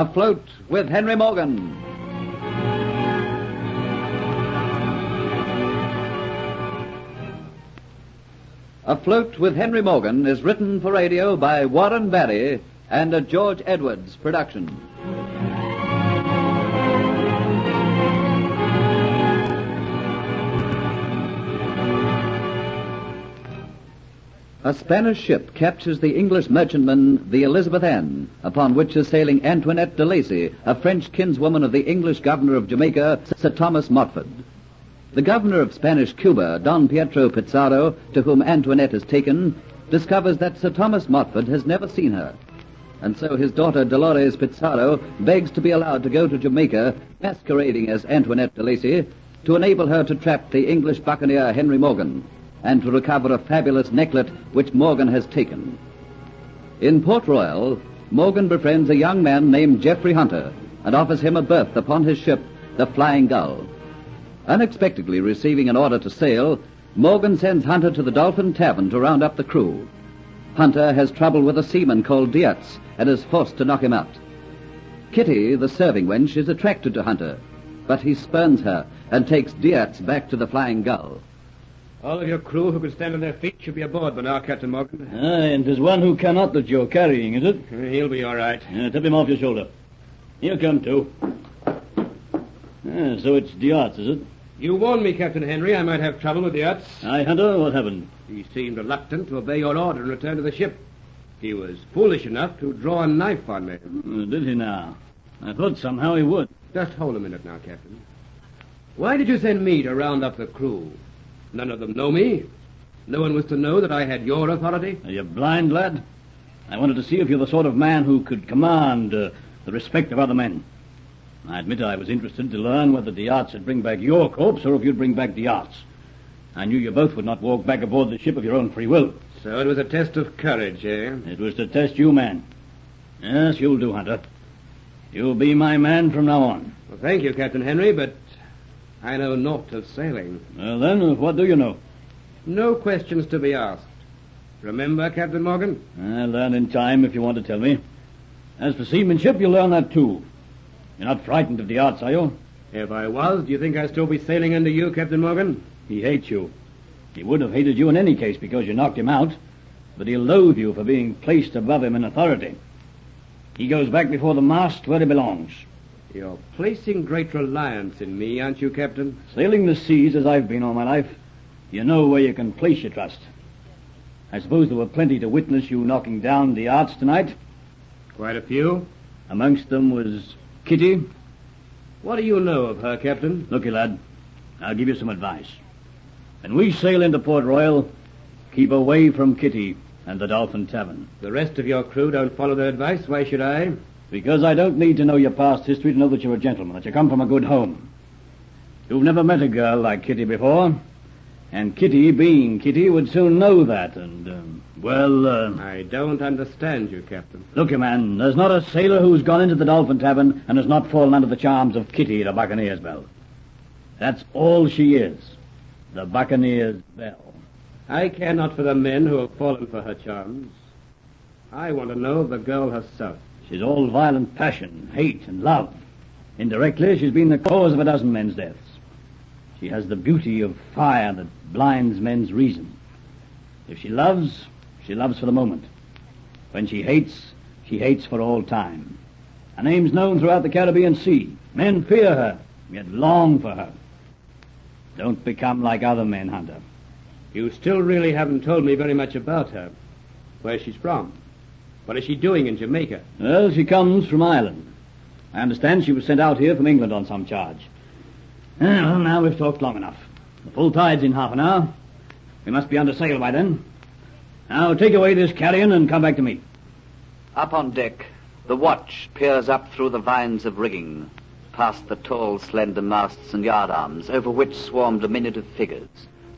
Afloat with Henry Morgan. Afloat with Henry Morgan is written for radio by Warren Barry and a George Edwards production. A Spanish ship captures the English merchantman, the Elizabeth Ann, upon which is sailing Antoinette de Lacy, a French kinswoman of the English governor of Jamaica, Sir Thomas Montford. The governor of Spanish Cuba, Don Pietro Pizarro, to whom Antoinette is taken, discovers that Sir Thomas Montford has never seen her. And so his daughter Dolores Pizarro begs to be allowed to go to Jamaica, masquerading as Antoinette de Lacy, to enable her to trap the English buccaneer Henry Morgan, and to recover a fabulous necklet which Morgan has taken. In Port Royal, Morgan befriends a young man named Geoffrey Hunter and offers him a berth upon his ship, the Flying Gull. Unexpectedly receiving an order to sail, Morgan sends Hunter to the Dolphin Tavern to round up the crew. Hunter has trouble with a seaman called Diaz and is forced to knock him out. Kitty, the serving wench, is attracted to Hunter, but he spurns her and takes Diaz back to the Flying Gull. All of your crew who can stand on their feet should be aboard by now, Captain Morgan. And there's one who cannot that you're carrying, is it? He'll be all right. Tip him off your shoulder. Here come two. So it's Diaz, is it? You warned me, Captain Henry, I might have trouble with Diaz. Aye, Hunter, what happened? He seemed reluctant to obey your order and return to the ship. He was foolish enough to draw a knife on me. Did he now? I thought somehow he would. Just hold a minute now, Captain. Why did you send me to round up the crew? None of them know me. No one was to know that I had your authority. Are you blind, lad? I wanted to see if you're the sort of man who could command the respect of other men. I admit I was interested to learn whether Diaz would bring back your corpse or if you'd bring back Diaz. I knew you both would not walk back aboard the ship of your own free will. So it was a test of courage, eh? It was to test you, man. Yes, you'll do, Hunter. You'll be my man from now on. Well, thank you, Captain Henry, but I know naught of sailing. Well, then, what do you know? No questions to be asked. Remember, Captain Morgan? I'll learn in time if you want to tell me. As for seamanship, you'll learn that too. You're not frightened of Diaz, are you? If I was, do you think I'd still be sailing under you, Captain Morgan? He hates you. He would have hated you in any case because you knocked him out, but he'll loathe you for being placed above him in authority. He goes back before the mast where he belongs. You're placing great reliance in me, aren't you, Captain? Sailing the seas as I've been all my life, you know where you can place your trust. I suppose there were plenty to witness you knocking down Diaz tonight. Quite a few. Amongst them was Kitty. What do you know of her, Captain? Looky, lad, I'll give you some advice. When we sail into Port Royal, keep away from Kitty and the Dolphin Tavern. The rest of your crew don't follow their advice. Why should I? Because I don't need to know your past history to know that you're a gentleman, that you come from a good home. You've never met a girl like Kitty before, and Kitty, being Kitty, would soon know that, and, I don't understand you, Captain. Look, man, there's not a sailor who's gone into the Dolphin Tavern and has not fallen under the charms of Kitty, the Buccaneer's Belle. That's all she is, the Buccaneer's Belle. I care not for the men who have fallen for her charms. I want to know the girl herself. She's all violent passion, hate, and love. Indirectly, she's been the cause of a dozen men's deaths. She has the beauty of fire that blinds men's reason. If she loves for the moment. When she hates for all time. Her name's known throughout the Caribbean Sea. Men fear her, yet long for her. Don't become like other men, Hunter. You still really haven't told me very much about her. Where she's from. What is she doing in Jamaica? Well, she comes from Ireland. I understand she was sent out here from England on some charge. Well, now we've talked long enough. The full tide's in half an hour. We must be under sail by then. Now take away this carrion and come back to me. Up on deck, the watch peers up through the vines of rigging, past the tall, slender masts and yardarms, over which swarm diminutive figures,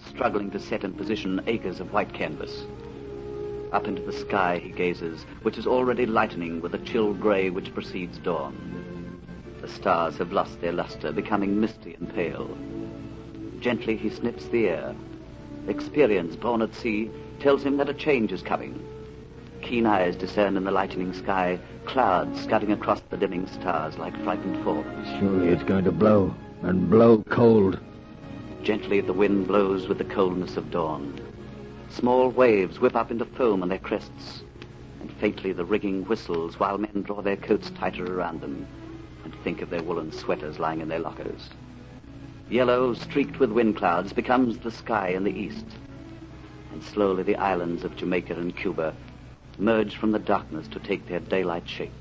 struggling to set in position acres of white canvas. Up into the sky he gazes, which is already lightening with the chill grey which precedes dawn. The stars have lost their luster, becoming misty and pale. Gently he sniffs the air. Experience born at sea tells him that a change is coming. keen eyes discern in the lightening sky clouds scudding across the dimming stars like frightened fawns. Surely it's going to blow, and blow cold. Gently the wind blows with the coldness of dawn. Small waves whip up into foam on their crests, and faintly the rigging whistles while men draw their coats tighter around them and think of their woolen sweaters lying in their lockers. Yellow, streaked with wind clouds, becomes the sky in the east, and slowly the islands of Jamaica and Cuba merge from the darkness to take their daylight shape.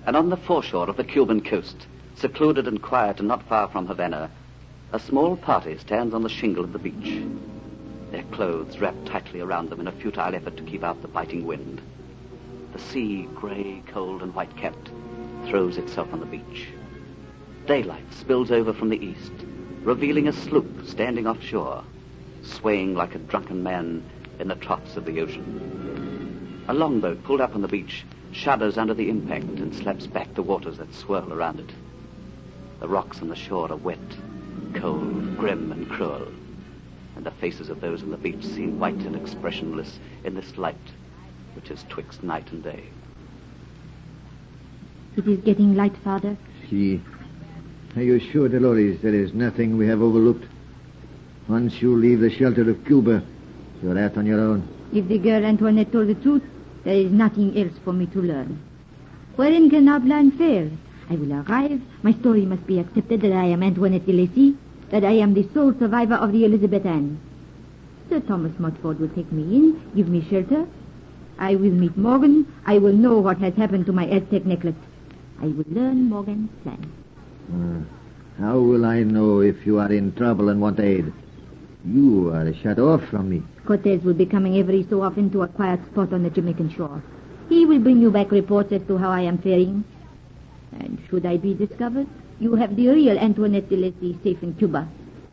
And on the foreshore of the Cuban coast, secluded and quiet and not far from Havana, a small party stands on the shingle of the beach, their clothes wrapped tightly around them in a futile effort to keep out the biting wind. The sea, grey, cold, and white-capped, throws itself on the beach. Daylight spills over from the east, revealing a sloop standing offshore, swaying like a drunken man in the troughs of the ocean. A longboat pulled up on the beach shudders under the impact and slaps back the waters that swirl around it. The rocks on the shore are wet, cold, grim, and cruel, and the faces of those on the beach seem white and expressionless in this light which is twixt night and day. It is getting light, Father. See, are you sure, Dolores, there is nothing we have overlooked? Once you leave the shelter of Cuba, you're out on your own. If the girl Antoinette told the truth, there is nothing else for me to learn. Wherein can our plan fail? I will arrive. My story must be accepted that I am Antoinette de Lacy, that I am the sole survivor of the Elizabeth Ann. Sir Thomas Montfort will take me in, give me shelter. I will meet Morgan. I will know what has happened to my Aztec necklace. I will learn Morgan's plan. How will I know if you are in trouble and want aid? You are shut off from me. Cortez will be coming every so often to a quiet spot on the Jamaican shore. He will bring you back reports as to how I am faring. And should I be discovered, you have the real Antoinette de Lacy safe in Cuba,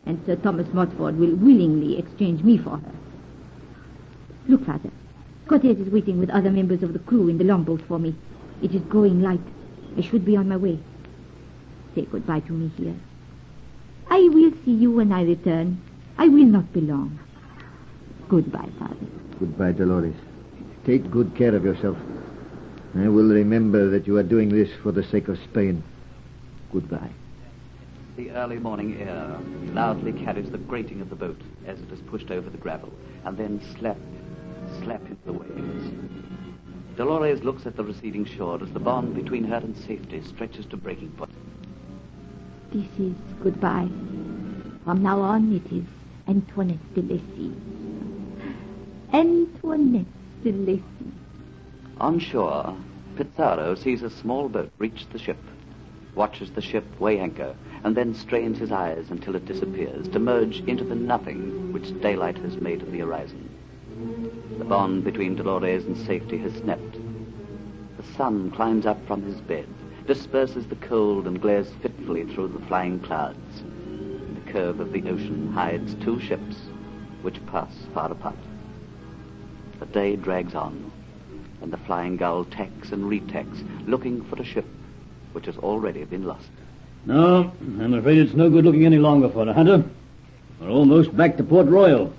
and Sir Thomas Montfort will willingly exchange me for her. Look, Father. Cortez is waiting with other members of the crew in the longboat for me. It is growing light. I should be on my way. Say goodbye to me here. I will see you when I return. I will not be long. Goodbye, Father. Goodbye, Dolores. Take good care of yourself. I will remember that you are doing this for the sake of Spain. Goodbye. The early morning air loudly carries the grating of the boat as it is pushed over the gravel, and then slap into the waves. Dolores looks at the receding shore as the bond between her and safety stretches to breaking point. This is goodbye. From now on, it is Antoinette de Lacy. Antoinette de Lacy. On shore, Pizarro sees a small boat reach the ship, watches the ship weigh anchor, and then strains his eyes until it disappears to merge into the nothing which daylight has made of the horizon. The bond between Dolores and safety has snapped. The sun climbs up from his bed, disperses the cold, and glares fitfully through the flying clouds. The curve of the ocean hides two ships which pass far apart. The day drags on, and the Flying Gull tacks and retacks, looking for a ship which has already been lost. No, I'm afraid it's no good looking any longer for the Hunter. We're almost back to Port Royal,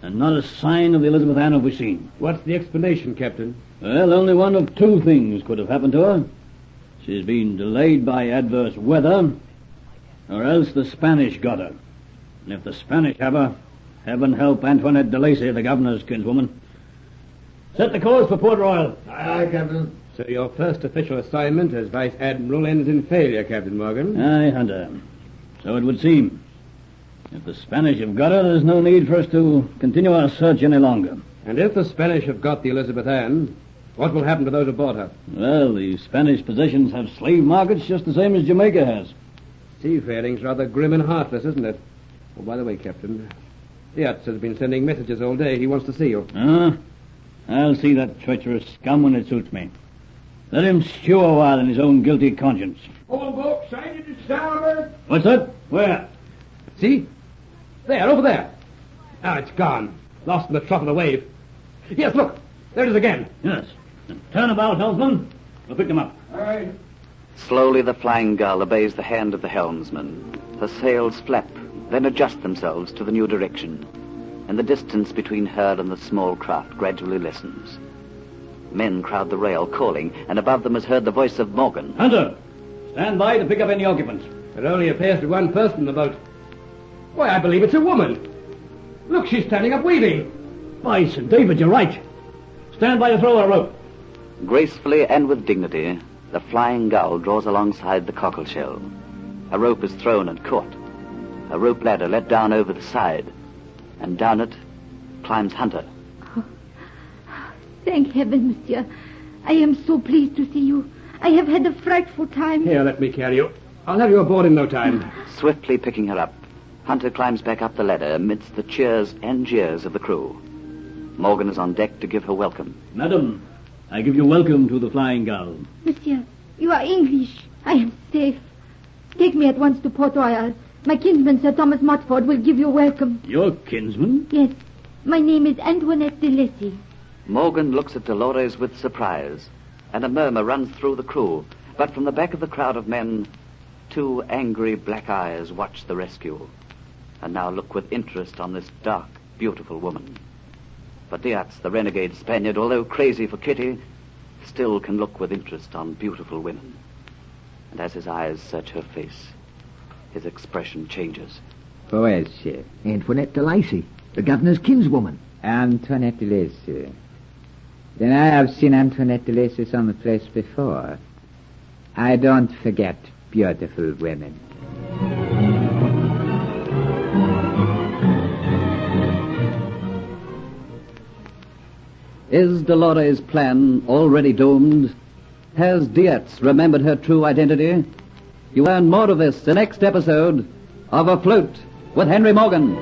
and not a sign of the Elizabeth Ann have we seen. What's the explanation, Captain? Well, only one of two things could have happened to her. She's been delayed by adverse weather, or else the Spanish got her. And if the Spanish have her, heaven help Antoinette de Lacy, the governor's kinswoman. Set the course for Port Royal. Aye, Captain. So your first official assignment as Vice Admiral ends in failure, Captain Morgan. Aye, Hunter. So it would seem. If the Spanish have got her, there's no need for us to continue our search any longer. And if the Spanish have got the Elizabeth Ann, what will happen to those aboard her? Well, the Spanish possessions have slave markets just the same as Jamaica has. Seafaring's rather grim and heartless, isn't it? Oh, by the way, Captain, Diaz has been sending messages all day. He wants to see you. I'll see that treacherous scum when it suits me. Let him stew a while in his own guilty conscience. All boat sighted to starboard. What's that? Where? See? There, over there. Ah, it's gone. Lost in the trough of the wave. Yes, look. There it is again. Yes. Turn about, helmsman. We'll pick them up. All right. Slowly the Flying Gull obeys the hand of the helmsman. Her sails flap, then adjust themselves to the new direction, and the distance between her and the small craft gradually lessens. Men crowd the rail, calling, and above them is heard the voice of Morgan. Hunter, stand by to pick up any occupants. There only appears to be one person in the boat. Why, I believe it's a woman. Look, she's standing up weaving. By St. David, you're right. Stand by to throw a rope. Gracefully and with dignity, the Flying Gull draws alongside the cockleshell. A rope is thrown and caught. A rope ladder let down over the side, and down it climbs Hunter. Thank heaven, monsieur. I am so pleased to see you. I have had a frightful time. Here, let me carry you. I'll have you aboard in no time. Swiftly picking her up, Hunter climbs back up the ladder amidst the cheers and jeers of the crew. Morgan is on deck to give her welcome. Madam, I give you welcome to the Flying Gull. Monsieur, you are English. I am safe. Take me at once to Port Royal. My kinsman, Sir Thomas Motford, will give you welcome. Your kinsman? Yes. My name is Antoinette de Lacy. Morgan looks at Dolores with surprise, and a murmur runs through the crew. But from the back of the crowd of men, two angry black eyes watch the rescue, and now look with interest on this dark, beautiful woman. But Diaz, the renegade Spaniard, although crazy for Kitty, still can look with interest on beautiful women. And as his eyes search her face, his expression changes. Who is she? Antoinette de Lacy, the governor's kinswoman. Antoinette de Lacy. Then I have seen Antoinette de Lacy someplace before. I don't forget beautiful women. Is Dolores' plan already doomed? Has Diaz remembered her true identity? You learn more of this the next episode of Afloat with Henry Morgan.